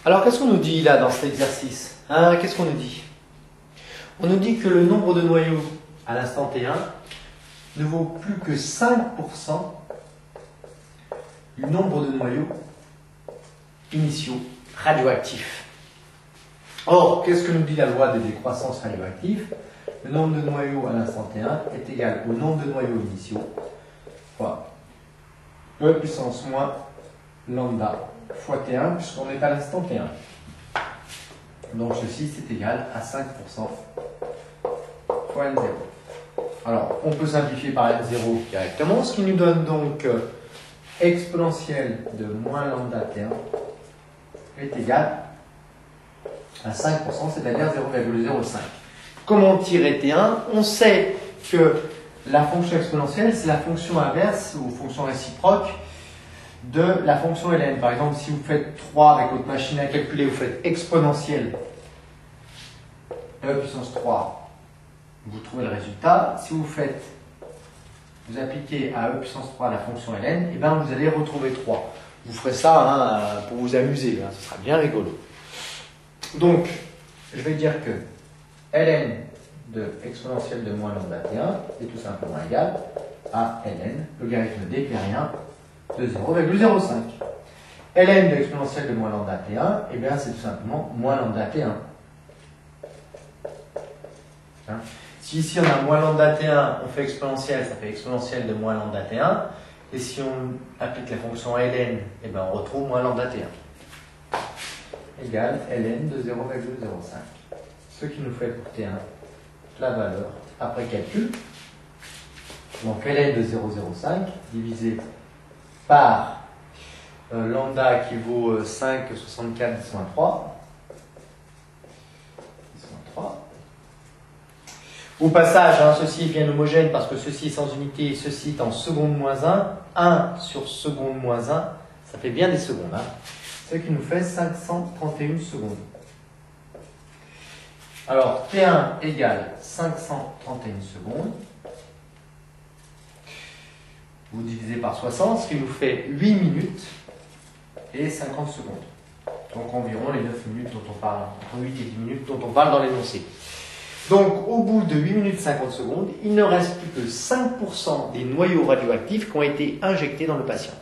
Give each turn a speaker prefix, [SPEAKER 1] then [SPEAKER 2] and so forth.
[SPEAKER 1] Alors, qu'est-ce qu'on nous dit là dans cet exercice? Qu'est-ce qu'on nous dit? On nous dit que le nombre de noyaux à l'instant T1 ne vaut plus que 5% du nombre de noyaux initiaux radioactifs. Or, qu'est-ce que nous dit la loi de décroissance radioactive? Le nombre de noyaux à l'instant T1 est égal au nombre de noyaux initiaux fois E puissance moins lambda fois T1, puisqu'on est à l'instant T1. Donc ceci, c'est égal à 5% fois N0. Alors, on peut simplifier par N0 directement, ce qui nous donne donc exponentielle de moins lambda T1 est égal à 5%, c'est-à-dire 0,05. Comment tirer T1? On sait que la fonction exponentielle, c'est la fonction inverse ou fonction réciproque de la fonction ln. Par exemple, si vous faites 3 avec votre machine à calculer, vous faites exponentielle e puissance 3, vous trouvez le résultat. Si vous appliquez à e puissance 3 la fonction ln, et bien vous allez retrouver 3. Vous ferez ça pour vous amuser, ce sera bien rigolo. Donc, je vais dire que ln de exponentielle de moins lambda t1 est tout simplement égal à ln, logarithme d'éclairien de 0,05. ln de exponentielle de moins lambda t1, eh bien c'est tout simplement moins lambda t1. Si ici on a moins lambda t1, on fait exponentielle, ça fait exponentielle de moins lambda t1. Et si on applique la fonction ln, eh bien on retrouve moins lambda t1 égale ln de 0,05. Ce qui nous fait pour t1 la valeur après calcul. Donc ln de 0,05 divisé par lambda qui vaut 5,64 10-3. Au passage, ceci est bien homogène parce que ceci est sans unité et ceci est en seconde moins 1. 1 sur seconde moins 1, ça fait bien des secondes. Ce qui nous fait 531 secondes. Alors, T1 égale 531 secondes. Vous divisez par 60, ce qui nous fait 8 minutes et 50 secondes. Donc environ les 9 minutes dont on parle, entre 8 et 10 minutes dont on parle dans l'énoncé. Donc, au bout de 8 minutes 50 secondes, il ne reste plus que 5% des noyaux radioactifs qui ont été injectés dans le patient.